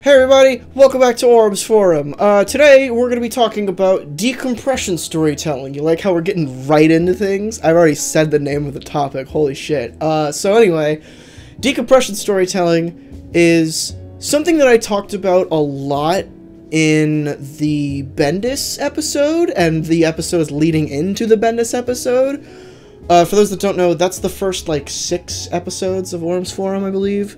Hey everybody, welcome back to AURAM'S FORUM. Today we're going to be talking about decompression storytelling. You like how we're getting right into things? I've already said the name of the topic, holy shit. So anyway, decompression storytelling is something that I talked about a lot in the Bendis episode, and the episodes leading into the Bendis episode. For those that don't know, that's the first, 6 episodes of AURAM'S FORUM, I believe.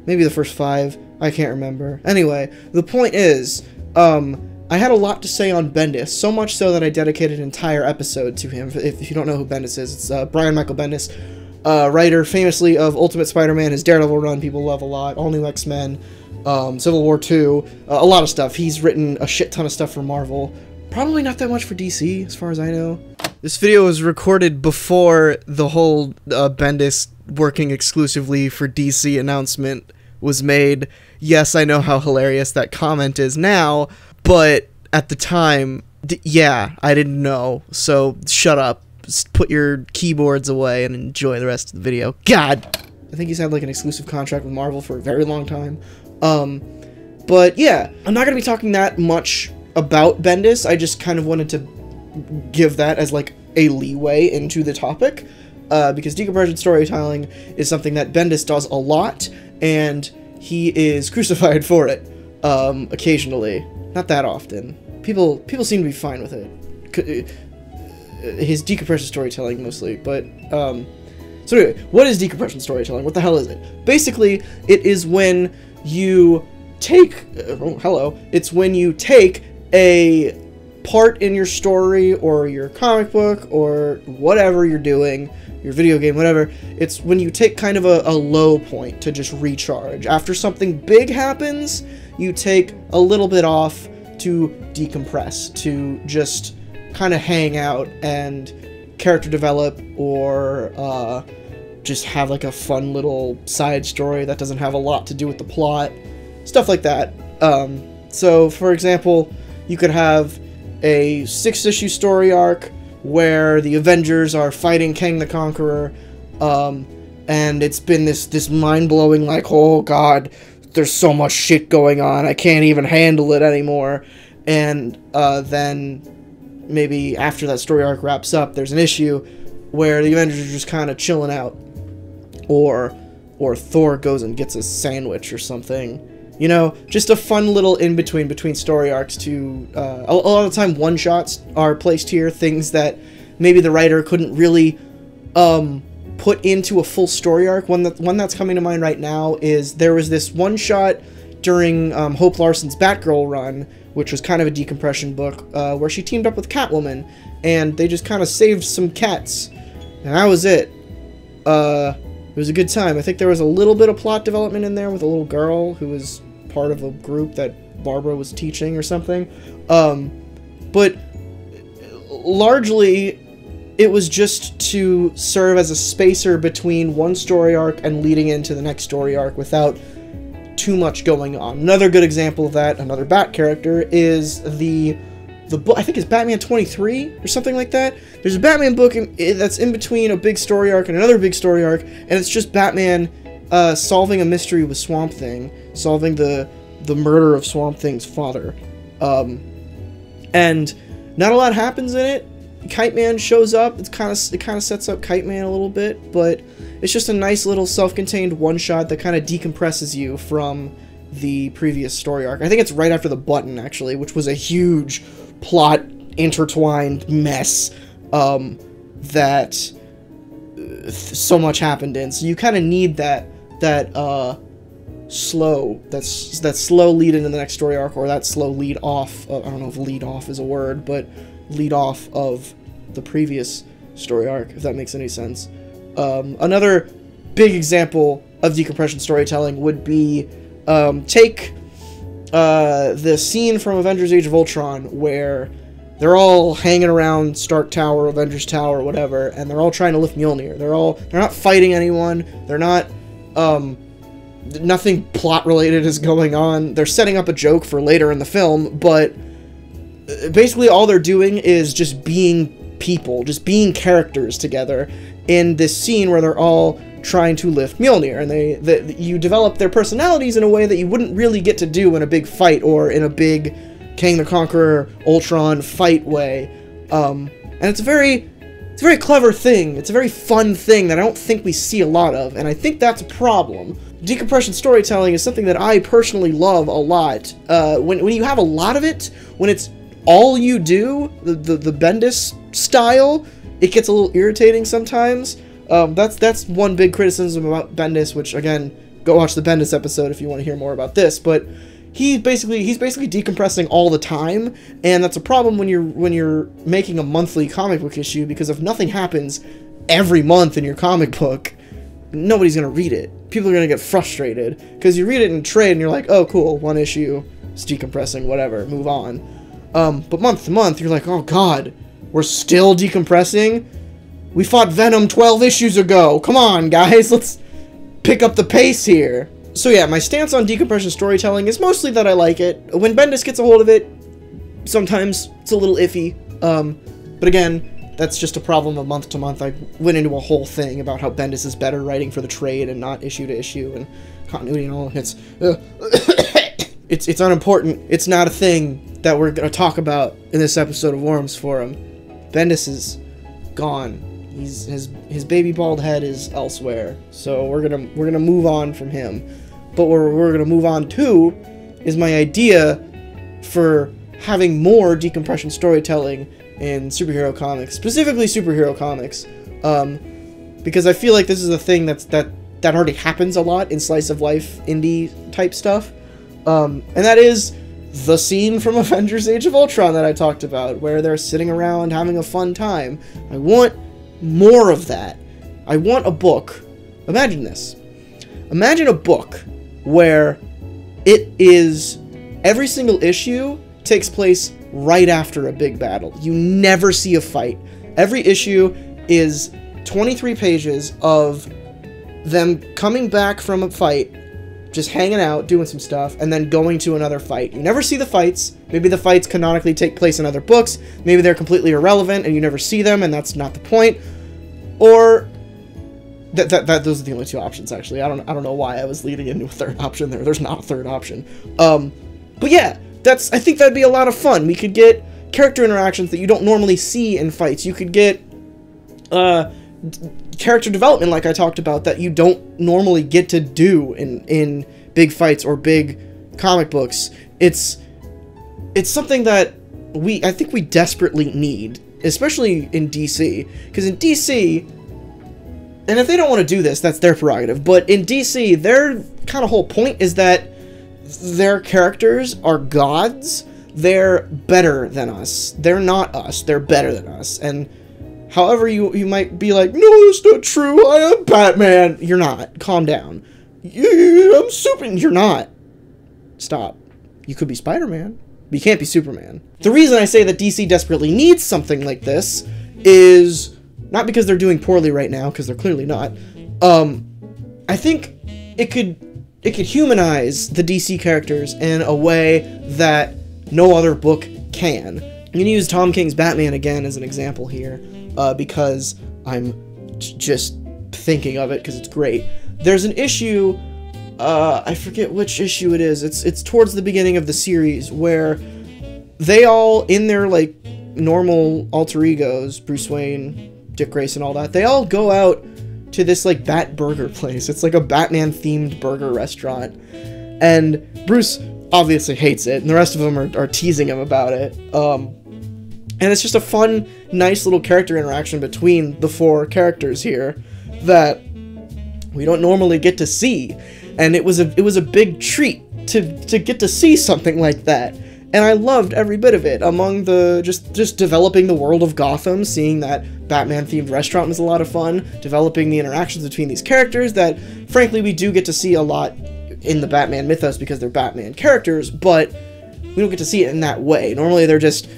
Maybe the first 5. I can't remember. Anyway, the point is, I had a lot to say on Bendis, so much so that I dedicated an entire episode to him. If you don't know who Bendis is, it's Michael Bendis, writer famously of Ultimate Spider-Man, his Daredevil run people love a lot, All New X-Men, Civil War 2, a lot of stuff. He's written a shit ton of stuff for Marvel. Probably not that much for DC, as far as I know. This video was recorded before the whole Bendis working exclusively for DC announcement was made. Yes, I know how hilarious that comment is now, but at the time, yeah, I didn't know. So shut up, just put your keyboards away and enjoy the rest of the video. God! I think he's had an exclusive contract with Marvel for a very long time. But yeah, I'm not going to be talking that much about Bendis. I just kind of wanted to give that as a leeway into the topic, because decompression storytelling is something that Bendis does a lot, and he is crucified for it, occasionally. Not that often. People seem to be fine with it. His decompression storytelling, mostly, but, so anyway, what is decompression storytelling? What the hell is it? Basically, it is when you take, it's when you take a part in your story, or your comic book, or whatever you're doing, your video game, whatever. It's when you take kind of a low point to just recharge. After something big happens, you take a little bit off to decompress, to just kind of hang out and character develop, or just have a fun little side story that doesn't have a lot to do with the plot. Stuff like that. So, for example, you could have a 6-issue story arc where the Avengers are fighting Kang the Conqueror, and it's been this mind-blowing, oh god, there's so much shit going on, I can't even handle it anymore. And then maybe after that story arc wraps up, there's an issue where the Avengers are just kind of chilling out, or Thor goes and gets a sandwich or something. You know, just a fun little in-between between story arcs to, a lot of the time one-shots are placed here, things that maybe the writer couldn't really, put into a full story arc. One that's coming to mind right now is there was this one-shot during, Hope Larson's Batgirl run, which was kind of a decompression book, where she teamed up with Catwoman, and they just kind of saved some cats, and that was it. It was a good time. I think there was a little bit of plot development in there with a little girl who was part of a group that Barbara was teaching or something. But largely, it was just to serve as a spacer between one story arc and leading into the next story arc without too much going on. Another good example of that, another Bat character, is the book, I think it's Batman 23 or something like that. There's a Batman book that's in between a big story arc and another big story arc, and it's just Batman solving a mystery with Swamp Thing, solving the murder of Swamp Thing's father. And not a lot happens in it. Kite Man shows up. It kind of sets up Kite Man a little bit, but it's just a nice little self-contained one-shot that kind of decompresses you from the previous story arc. I think it's right after the Button, actually, which was a huge plot intertwined mess that so much happened in. So you kind of need that slow lead into the next story arc, or that slow lead off. I don't know if lead off is a word, but lead off of the previous story arc, if that makes any sense. Another big example of decompression storytelling would be take the scene from Avengers Age of Ultron where they're all hanging around Stark Tower, Avengers Tower, whatever, and they're all trying to lift Mjolnir. They're not fighting anyone. They're not, nothing plot related is going on. They're setting up a joke for later in the film, but basically all they're doing is just being people, just being characters together in this scene where they're all trying to lift Mjolnir, and you develop their personalities in a way that you wouldn't really get to do in a big fight or in a big King the Conqueror Ultron fight way. And it's a very clever thing. It's a very fun thing that I don't think we see a lot of, and I think that's a problem. Decompression storytelling is something that I personally love a lot. When you have a lot of it, when it's all you do, the Bendis style, it gets a little irritating sometimes. That's one big criticism about Bendis, which, again, go watch the Bendis episode if you want to hear more about this, but he's basically decompressing all the time, and that's a problem when you're making a monthly comic book issue, because if nothing happens every month in your comic book, nobody's gonna read it. People are gonna get frustrated, because you read it in trade and you're like, oh cool, one issue, it's decompressing, whatever, move on. But month to month, you're like, oh god, we're still decompressing? We fought Venom 12 issues ago, come on guys, let's pick up the pace here. So yeah, my stance on decompression storytelling is mostly that I like it. When Bendis gets a hold of it, sometimes it's a little iffy. But again, that's just a problem of month to month. I went into a whole thing about how Bendis is better writing for the trade and not issue to issue and continuity and all. It's unimportant. It's not a thing that we're gonna talk about in this episode of AURAM'S FORUM. Bendis is gone. His baby bald head is elsewhere, so we're gonna move on from him. But what we're gonna move on to is my idea for having more decompression storytelling in superhero comics, specifically superhero comics, because I feel like this is a thing that already happens a lot in slice of life indie type stuff, and that is the scene from Avengers Age of Ultron that I talked about, where they're sitting around having a fun time. I want more of that. I want a book. Imagine this. Imagine a book where it is every single issue takes place right after a big battle. You never see a fight. Every issue is 23 pages of them coming back from a fight, just hanging out, doing some stuff, and then going to another fight. You never see the fights. Maybe the fights canonically take place in other books. Maybe they're completely irrelevant and you never see them and that's not the point. Or those are the only two options, actually. I don't know why I was leading into a third option there. There's not a third option. But yeah, I think that'd be a lot of fun. We could get character interactions that you don't normally see in fights. You could get character development, like I talked about, that you don't normally get to do in big fights or big comic books. It's something that I think we desperately need, especially in DC, because in DC, and if they don't want to do this, that's their prerogative, but in DC, their kind of whole point is that their characters are gods. They're better than us. They're not us. They're better than us. And however you might be like, no, that's not true. I am Batman. You're not. Calm down. I'm Superman. You're not. Stop. You could be Spider-Man, but you can't be Superman. The reason I say that DC desperately needs something like this is not because they're doing poorly right now, because they're clearly not. I think it could humanize the DC characters in a way that no other book can. I'm going to use Tom King's Batman again as an example here, because I'm just thinking of it because it's great. There's an issue, I forget which issue it is. It's towards the beginning of the series where they all, in their like normal alter egos, Bruce Wayne, Dick Grayson, all that, they all go out to this like Bat Burger place. It's like a Batman themed burger restaurant, and Bruce obviously hates it, and the rest of them are teasing him about it. And it's just a fun, nice little character interaction between the four characters here that we don't normally get to see, and it was a big treat to get to see something like that. And I loved every bit of it. Among the just developing the world of Gotham, seeing that Batman-themed restaurant was a lot of fun, developing the interactions between these characters that, frankly, we do get to see a lot in the Batman mythos because they're Batman characters, but we don't get to see it in that way. Normally they're just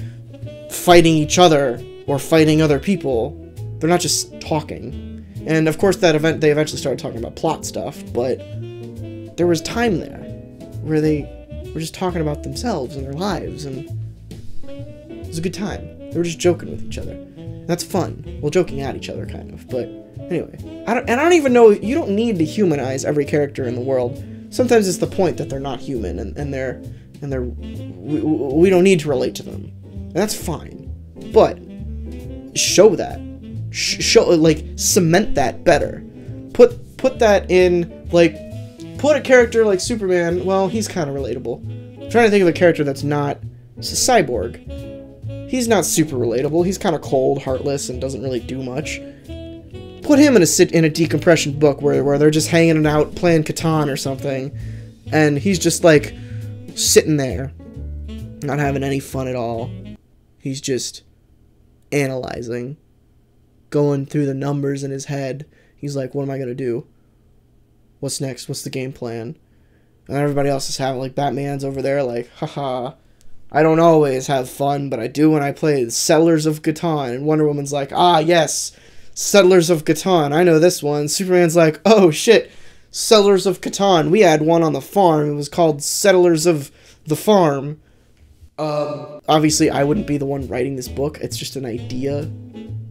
fighting each other or fighting other people. They're not just talking. And of course they eventually started talking about plot stuff, but there was time there where they were just talking about themselves and their lives, and it was a good time. They were just joking with each other. And that's fun. Well, joking at each other, kind of, but Anyway, I don't even know, you don't need to humanize every character in the world. Sometimes it's the point that they're not human, we don't need to relate to them. And that's fine. But show that. Show, like, cement that better. Put that in, like, put a character like Superman, well, he's kind of relatable. I'm trying to think of a character that's not, it's a Cyborg. He's not super relatable. He's kind of cold, heartless, and doesn't really do much. Put him in a decompression book where they're just hanging out playing Catan or something, and he's just like sitting there, not having any fun at all. He's just analyzing, going through the numbers in his head. He's like, what am I gonna do? What's next? What's the game plan? And everybody else is having, like, Batman's over there like, haha, I don't always have fun, but I do when I play Settlers of Catan. And Wonder Woman's like, ah, yes, Settlers of Catan, I know this one. Superman's like, oh shit, Settlers of Catan, we had one on the farm, it was called Settlers of the Farm. Obviously I wouldn't be the one writing this book, it's just an idea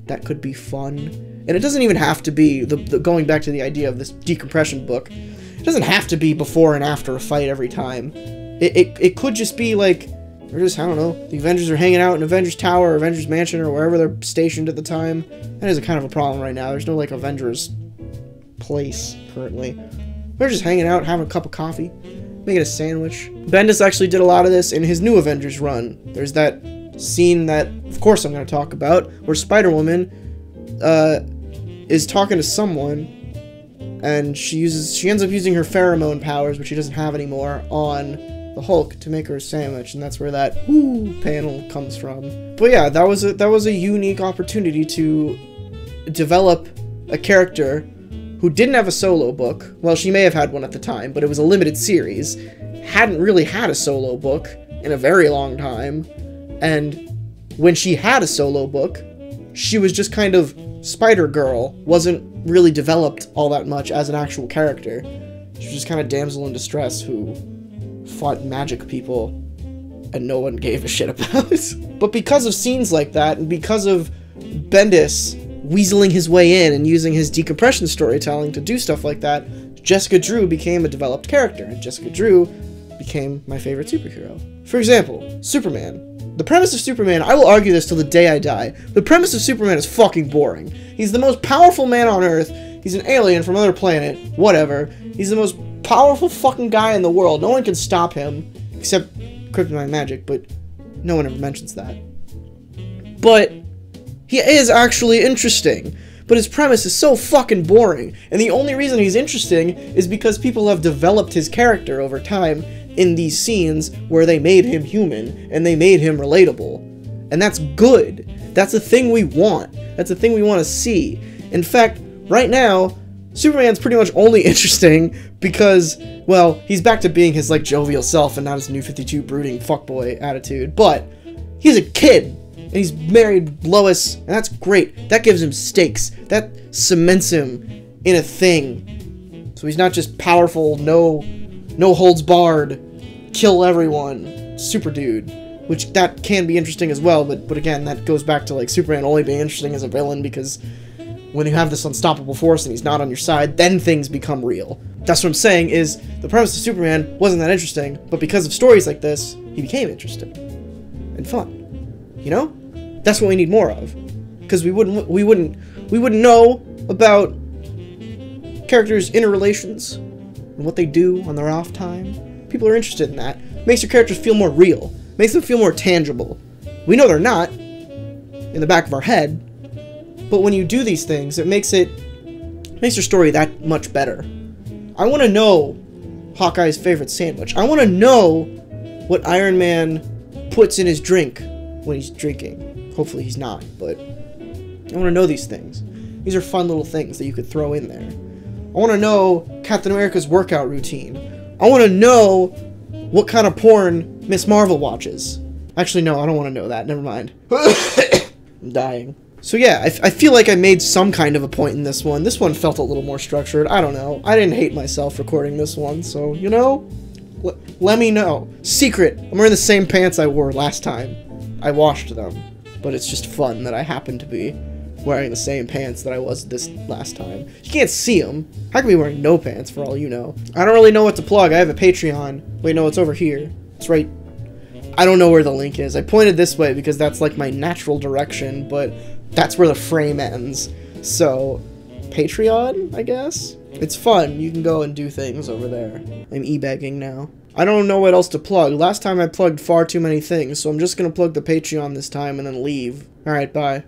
that could be fun. And it doesn't even have to be, going back to the idea of this decompression book, it doesn't have to be before and after a fight every time. It could just be like, or just, I don't know, the Avengers are hanging out in Avengers Tower or Avengers Mansion or wherever they're stationed at the time. That is a kind of a problem right now. There's no, like, Avengers place, currently. They're just hanging out, having a cup of coffee, making a sandwich. Bendis actually did a lot of this in his New Avengers run. There's that scene that, of course, I'm going to talk about, where Spider-Woman is talking to someone, and she ends up using her pheromone powers, which she doesn't have anymore, on the Hulk to make her a sandwich, and that's where that woo panel comes from. But yeah, that was a unique opportunity to develop a character who didn't have a solo book. Well, she may have had one at the time, but it was a limited series. Hadn't really had a solo book in a very long time, and when she had a solo book, she was just kind of Spider-Girl, wasn't really developed all that much as an actual character. She was just kind of damsel in distress who fought magic people and no one gave a shit about. But because of scenes like that, and because of Bendis weaseling his way in and using his decompression storytelling to do stuff like that, Jessica Drew became a developed character, and Jessica Drew became my favorite superhero. For example, Superman. The premise of Superman, I will argue this till the day I die, the premise of Superman is fucking boring. He's the most powerful man on Earth, he's an alien from another planet, whatever. He's the most powerful fucking guy in the world, no one can stop him, except kryptonite magic, but no one ever mentions that. But he is actually interesting, but his premise is so fucking boring, and the only reason he's interesting is because people have developed his character over time in these scenes where they made him human, and they made him relatable. And that's good. That's a thing we want. That's a thing we want to see. In fact, right now, Superman's pretty much only interesting because, well, he's back to being his, like, jovial self and not his New 52 brooding fuckboy attitude, but he's a kid, and he's married Lois, and that's great. That gives him stakes. That cements him in a thing. So he's not just powerful, no holds barred, kill everyone, super dude, which that can be interesting as well, but again, that goes back to, like, Superman only being interesting as a villain because when you have this unstoppable force and he's not on your side, then things become real. That's what I'm saying, is the premise of Superman wasn't that interesting, but because of stories like this, he became interesting and fun. You know? That's what we need more of. Because we wouldn't know about characters' interrelations and what they do on their off time. People are interested in that. Makes your characters feel more real. Makes them feel more tangible. We know they're not in the back of our head, but when you do these things, it makes your story that much better. I want to know Hawkeye's favorite sandwich. I want to know what Iron Man puts in his drink when he's drinking. Hopefully he's not, but I want to know these things. These are fun little things that you could throw in there. I want to know Captain America's workout routine. I want to know what kind of porn Miss Marvel watches. Actually, no, I don't want to know that. Never mind. I'm dying. So yeah, I feel like I made some kind of a point in this one. This one felt a little more structured. I don't know. I didn't hate myself recording this one, so, you know, let me know. Secret, I'm wearing the same pants I wore last time. I washed them, but it's just fun that I happen to be wearing the same pants that I was this last time. You can't see them. I could be wearing no pants for all you know. I don't really know what to plug. I have a Patreon. Wait, no, it's over here. It's right. I don't know where the link is. I pointed this way because that's like my natural direction, but that's where the frame ends. So, Patreon, I guess? It's fun. You can go and do things over there. I'm e-begging now. I don't know what else to plug. Last time I plugged far too many things, so I'm just gonna plug the Patreon this time and then leave. Alright, bye.